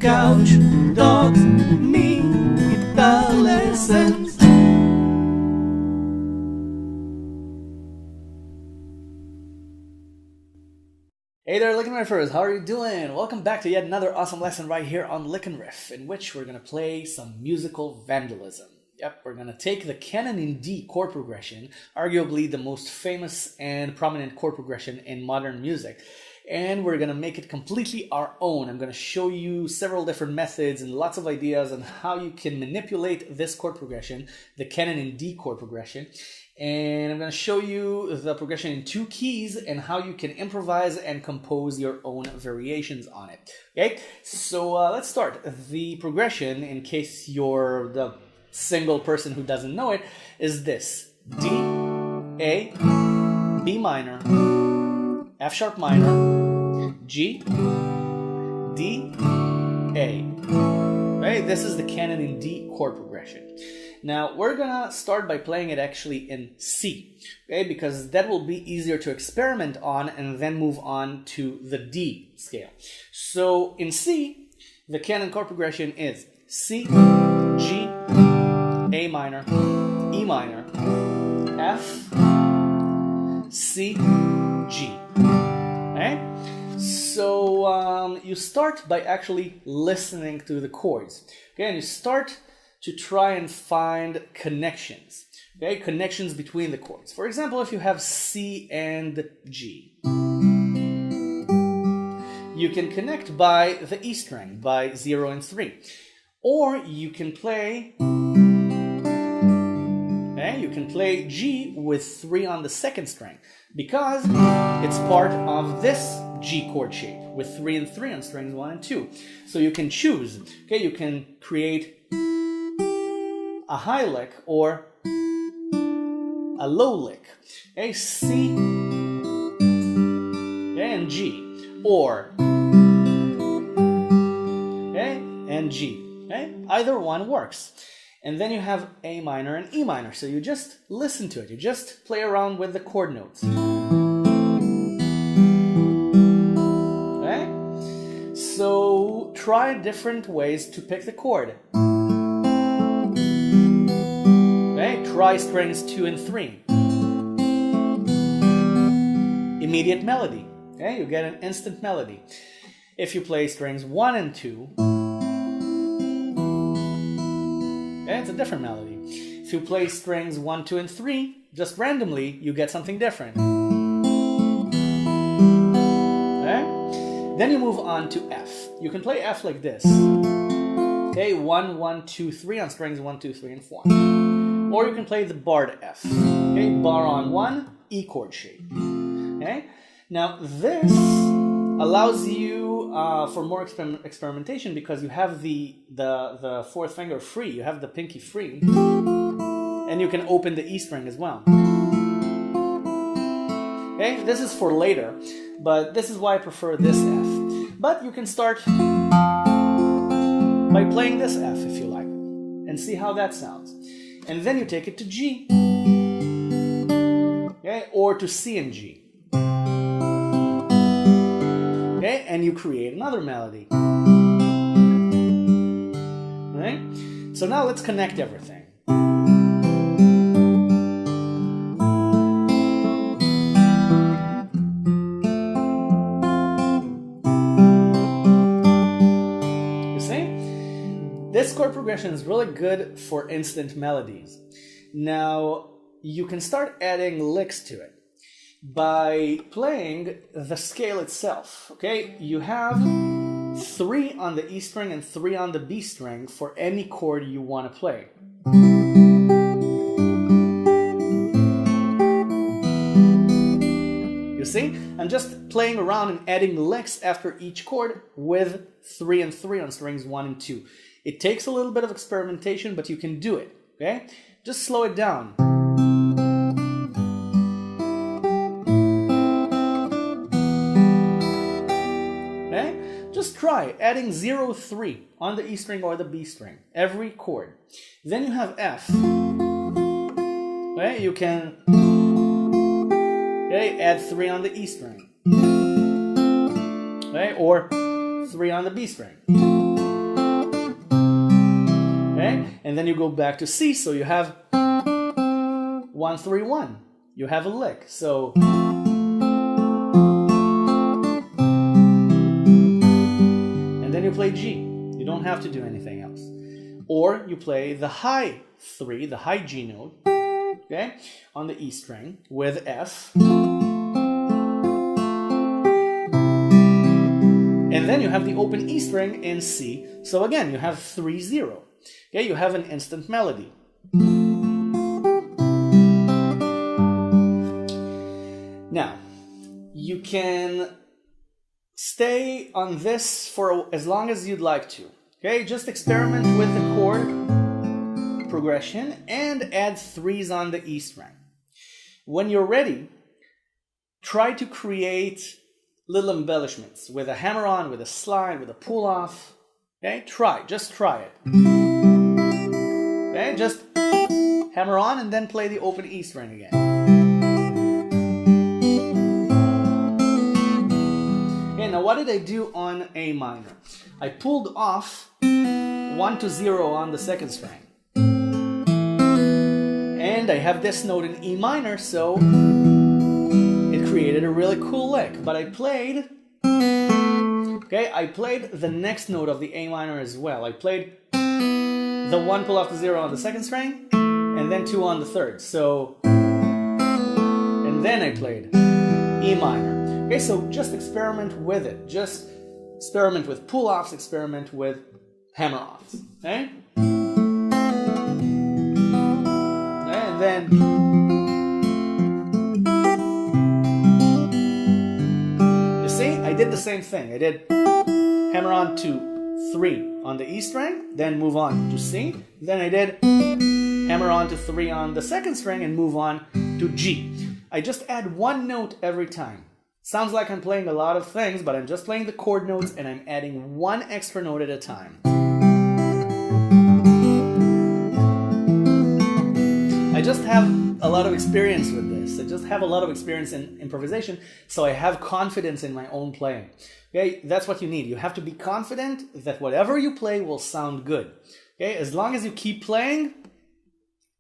couch, dogs, me, guitar lessons. Hey there, Lick and Riffers, how are you doing? Welcome back to yet another awesome lesson right here on Lick and Riff, in which we're going to play some musical vandalism. Yep, we're going to take the Canon in D chord progression, arguably the most famous and prominent chord progression in modern music, and we're going to make it completely our own. I'm going to show you several different methods and lots of ideas on how you can manipulate this chord progression, the Canon in D chord progression. And I'm going to show you the progression in 2 keys and how you can improvise and compose your own variations on it. Okay, so let's start. The progression, in case you're the single person who doesn't know it, is this: D, A, B minor, F sharp minor, G, D, A. Right? This is the Canon in D chord progression. Now, we're gonna start by playing it actually in C, okay? Because that will be easier to experiment on and then move on to the D scale. So in C, the Canon chord progression is C, G, A minor, E minor, F, C, G, okay? So you start by actually listening to the chords, okay? And you start to try and find connections, okay? Connections between the chords. For example, if you have C and G, you can connect by the E string, by 0 and 3. Or you can play, okay? You can play G with 3 on the 2nd string, because it's part of this G chord shape, with 3 and 3 on strings 1 and 2. So you can choose, okay? You can create a high lick or a low lick, okay? C, okay, and G, or okay, and G, okay? Either one works. And then you have A minor and E minor, so you just listen to it, you just play around with the chord notes. Okay? So try different ways to pick the chord. Try strings 2 and 3. Immediate melody. Okay, you get an instant melody. If you play strings 1 and 2, okay, it's a different melody. If you play strings 1, 2, and 3, just randomly, you get something different. Okay? Then you move on to F. You can play F like this. Okay, 1, 1, 2, 3 on strings 1, 2, 3, and 4. Or you can play the barred F, okay? Bar on 1, E chord shape, okay? Now this allows you for more experimentation, because you have the 4th finger free, you have the pinky free, and you can open the E string as well. Okay, this is for later, but this is why I prefer this F. But you can start by playing this F if you like, and see how that sounds. And then you take it to G, okay, or to C and G, okay, and you create another melody. Right? So now let's connect everything. This chord progression is really good for instant melodies. Now, you can start adding licks to it by playing the scale itself, okay? You have 3 on the E string and 3 on the B string for any chord you want to play. You see? I'm just playing around and adding licks after each chord with 3 and 3 on strings 1 and 2. It takes a little bit of experimentation, but you can do it, okay? Just slow it down. Okay? Just try adding 0, 3 on the E string or the B string, every chord. Then you have F. Okay? You can add 3 on the E string. Okay? Or 3 3 on the B string. Okay? And then you go back to C, so you have 1, 3, 1. You have a lick. So and then you play G. You don't have to do anything else. Or you play the high 3, the high G note, okay, on the E string with F. And then you have the open E string in C. So again, you have 3, 0. Okay, you have an instant melody. Now, you can stay on this for as long as you'd like to. Okay, just experiment with the chord progression and add 3s on the E string. When you're ready, try to create little embellishments with a hammer-on, with a slide, with a pull-off. Okay, just try it. Okay, just hammer on and then play the open E string again. Okay, now what did I do on A minor? I pulled off 1 to 0 on the second string. And I have this note in E minor, so it created a really cool lick. But I played the next note of the A minor as well. I played the 1 pull off to 0 on the second string, and then 2 on the third. So, and then I played E minor. Okay, so just experiment with it. Just experiment with pull-offs, experiment with hammer-offs. Okay? And then you see, I did the same thing. I did hammer on to 3 on the E string, then move on to C. Then I did hammer on to 3 on the second string and move on to G. I just add 1 note every time. Sounds like I'm playing a lot of things, but I'm just playing the chord notes and I'm adding 1 extra note at a time. I just have a lot of experience with this. I just have a lot of experience in improvisation, so I have confidence in my own playing. Okay, that's what you need. You have to be confident that whatever you play will sound good. Okay, as long as you keep playing,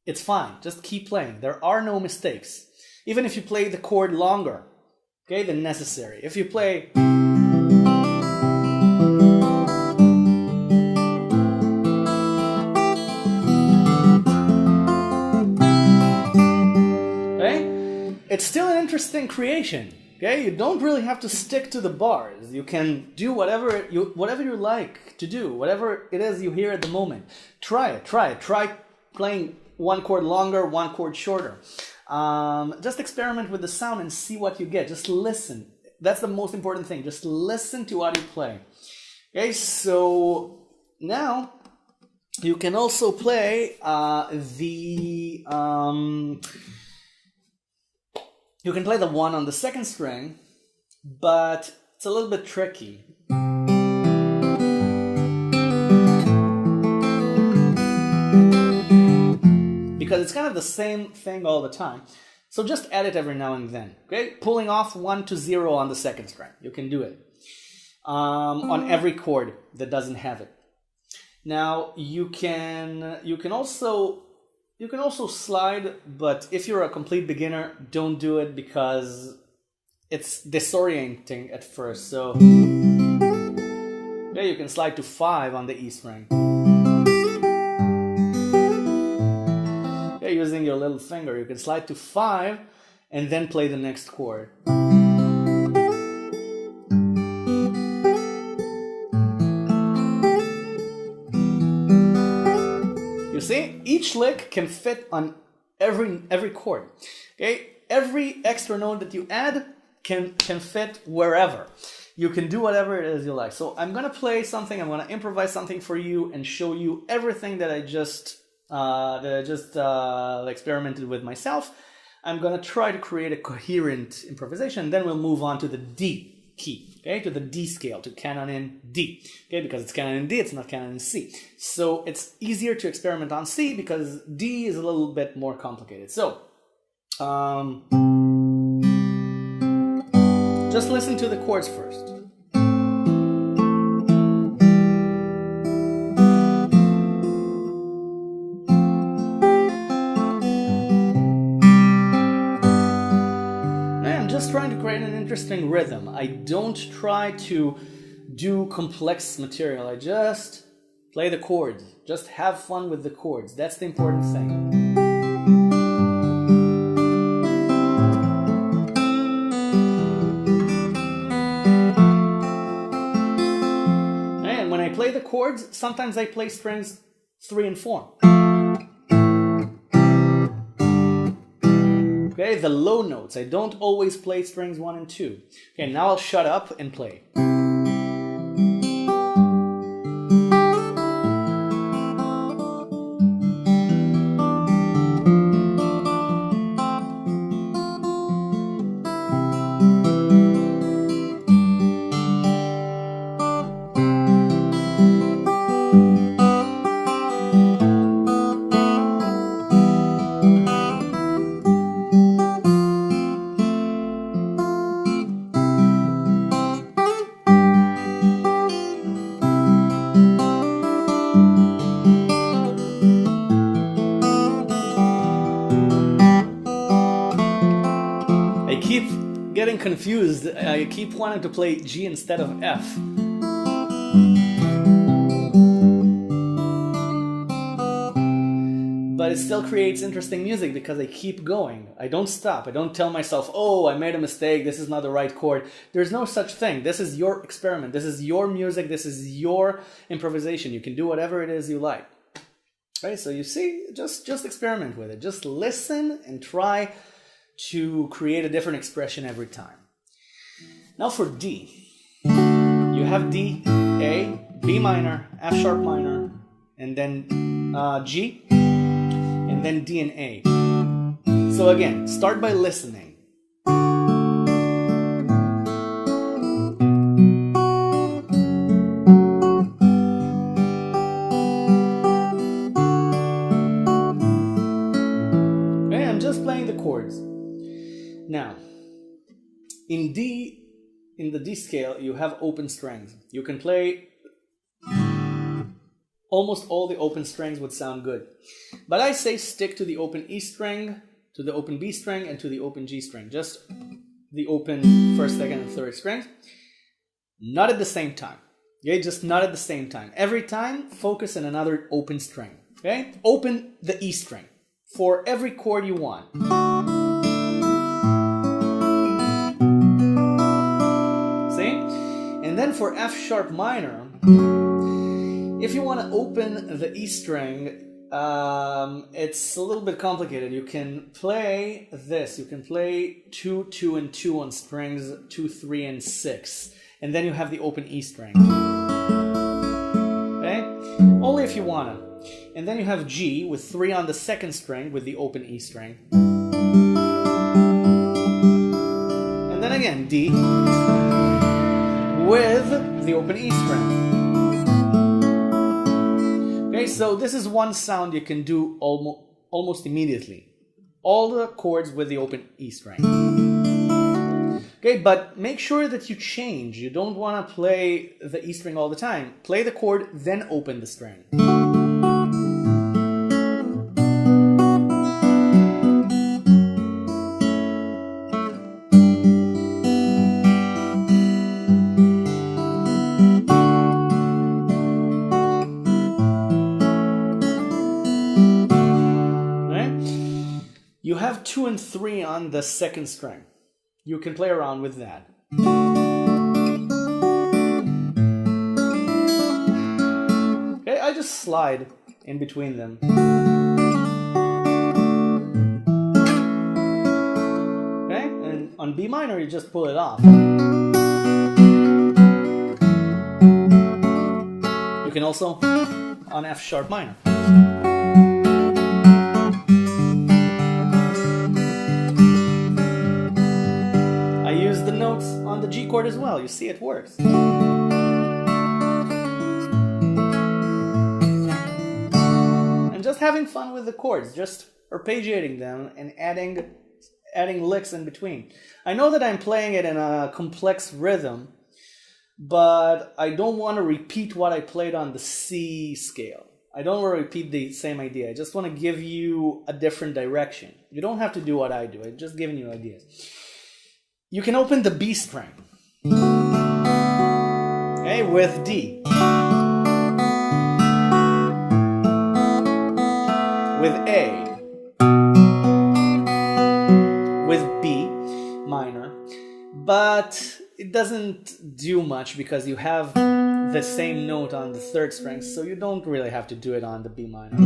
it's fine. Just keep playing. There are no mistakes. Even if you play the chord longer, okay, than necessary. If you play it's still an interesting creation. Okay, you don't really have to stick to the bars. You can do whatever you like to do, whatever it is you hear at the moment. Try it. Try playing 1 chord longer, 1 chord shorter. Just experiment with the sound and see what you get. Just listen. That's the most important thing. Just listen to what you play. Okay, so now you can also play you can play the 1 on the second string, but it's a little bit tricky. Because it's kind of the same thing all the time. So just add it every now and then. Okay, pulling off 1 to 0 on the second string. You can do it on every chord that doesn't have it. Now you can also slide, but if you're a complete beginner, don't do it because it's disorienting at first. So yeah, you can slide to 5 on the E string. Yeah, using your little finger, you can slide to 5 and then play the next chord. You see, each lick can fit on every chord. Okay, every extra note that you add can fit wherever. You can do whatever it is you like. So I'm gonna play something. I'm gonna improvise something for you and show you everything that I just experimented with myself. I'm gonna try to create a coherent improvisation. Then we'll move on to the D key, okay, to the D scale, to Canon in D, okay, because it's Canon in D, it's not Canon in C. So it's easier to experiment on C because D is a little bit more complicated. So, just listen to the chords first. interesting rhythm. I don't try to do complex material. I just play the chords. Just have fun with the chords. That's the important thing. And when I play the chords, sometimes I play strings 3 and 4. Okay, the low notes. I don't always play strings 1 and 2. Okay, now I'll shut up and play. Getting confused. I keep wanting to play G instead of F. But it still creates interesting music because I keep going. I don't stop. I don't tell myself, oh, I made a mistake, this is not the right chord. There's no such thing. This is your experiment. This is your music. This is your improvisation. You can do whatever it is you like. Right? So you see, just experiment with it. Just listen and try to create a different expression every time. Now for D, you have D, A, B minor, F sharp minor, and then G, and then D and A. So again, start by listening. Okay, I'm just playing the chords. Now, in the D scale, you have open strings. You can play almost all the open strings would sound good. But I say stick to the open E string, to the open B string, and to the open G string. Just the open first, second, and third strings. Not at the same time. Okay, just not at the same time. Every time, focus on another open string. Okay, open the E string for every chord you want. And then for F sharp minor, if you want to open the E string, it's a little bit complicated. You can play this. You can play 2, 2, and 2 on strings 2, 3, and 6. And then you have the open E string. Okay? Only if you want to. And then you have G with 3 on the second string with the open E string. And then again, D with the open E string. Okay, so this is one sound you can do almost immediately. All the chords with the open E string. Okay, but make sure that you change. You don't want to play the E string all the time. Play the chord, then open the string. You have 2 and 3 on the second string. You can play around with that. Okay, I just slide in between them. Okay, and on B minor you just pull it off. You can also on F sharp minor. I use the notes on the G chord as well. You see, it works. And just having fun with the chords, just arpeggiating them and adding licks in between. I know that I'm playing it in a complex rhythm, but I don't want to repeat what I played on the C scale. I don't want to repeat the same idea. I just want to give you a different direction. You don't have to do what I do. I'm just giving you ideas. You can open the B string, okay, with D, with A, with B minor, but it doesn't do much because you have the same note on the third string, so you don't really have to do it on the B minor.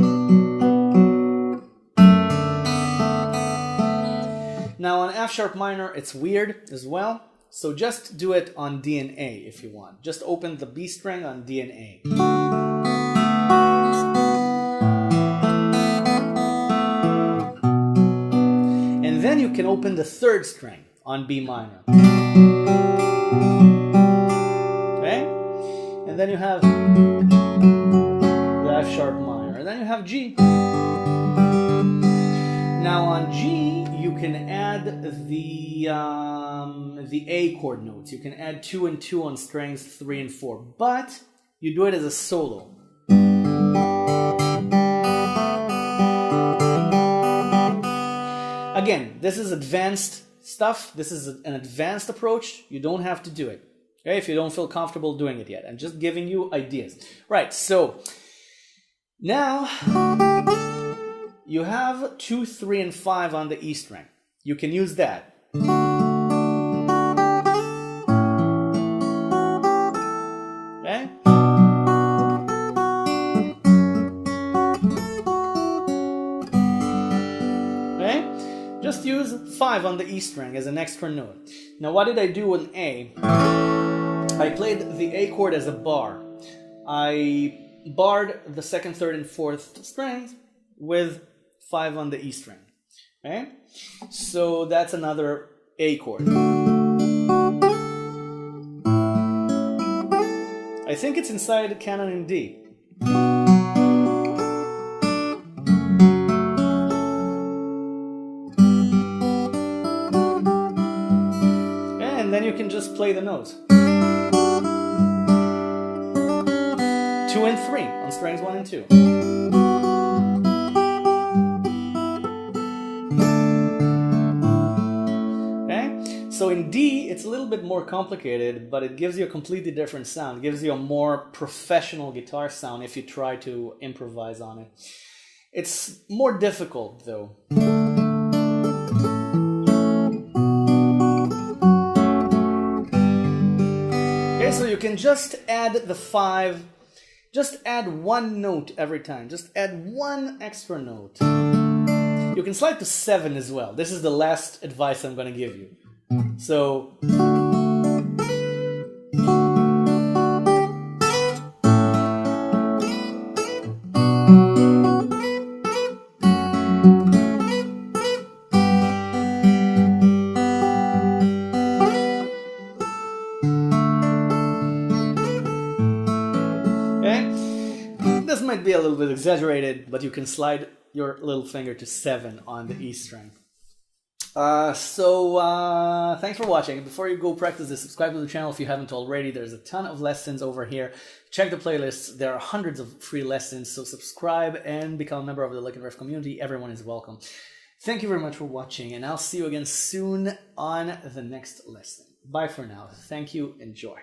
Now on F sharp minor, it's weird as well, so just do it on D and A if you want. Just open the B string on D and A. And then you can open the third string on B minor. Okay? And then you have the F sharp minor. And then you have G. Now on G, you can add the A chord notes. You can add 2 and 2 on strings 3 and 4, but you do it as a solo. Again, this is advanced stuff. This is an advanced approach. You don't have to do it, okay, if you don't feel comfortable doing it yet. I'm just giving you ideas. Right, so now you have 2, 3, and 5 on the E string. You can use that. Okay? Okay? Just use 5 on the E string as an extra note. Now what did I do on A? I played the A chord as a bar. I barred the second, third, and fourth strings with 5 on the E string. Okay? So that's another A chord. I think it's inside Canon in D. Okay, and then you can just play the notes. 2 and 3 on strings 1 and 2. So in D, it's a little bit more complicated, but it gives you a completely different sound. It gives you a more professional guitar sound if you try to improvise on it. It's more difficult, though. Okay, so you can just add the 5, just add 1 note every time. Just add 1 extra note. You can slide to 7 as well. This is the last advice I'm going to give you. So okay, this might be a little bit exaggerated, but you can slide your little finger to 7 on the E string. Thanks for watching. Before you go practice this, subscribe to the channel if you haven't already. There's a ton of lessons over here. Check the playlists. There are hundreds of free lessons, so subscribe and become a member of the Lick and Riff community. Everyone is welcome. Thank you very much for watching, and I'll see you again soon on the next lesson. Bye for now. Thank you. Enjoy.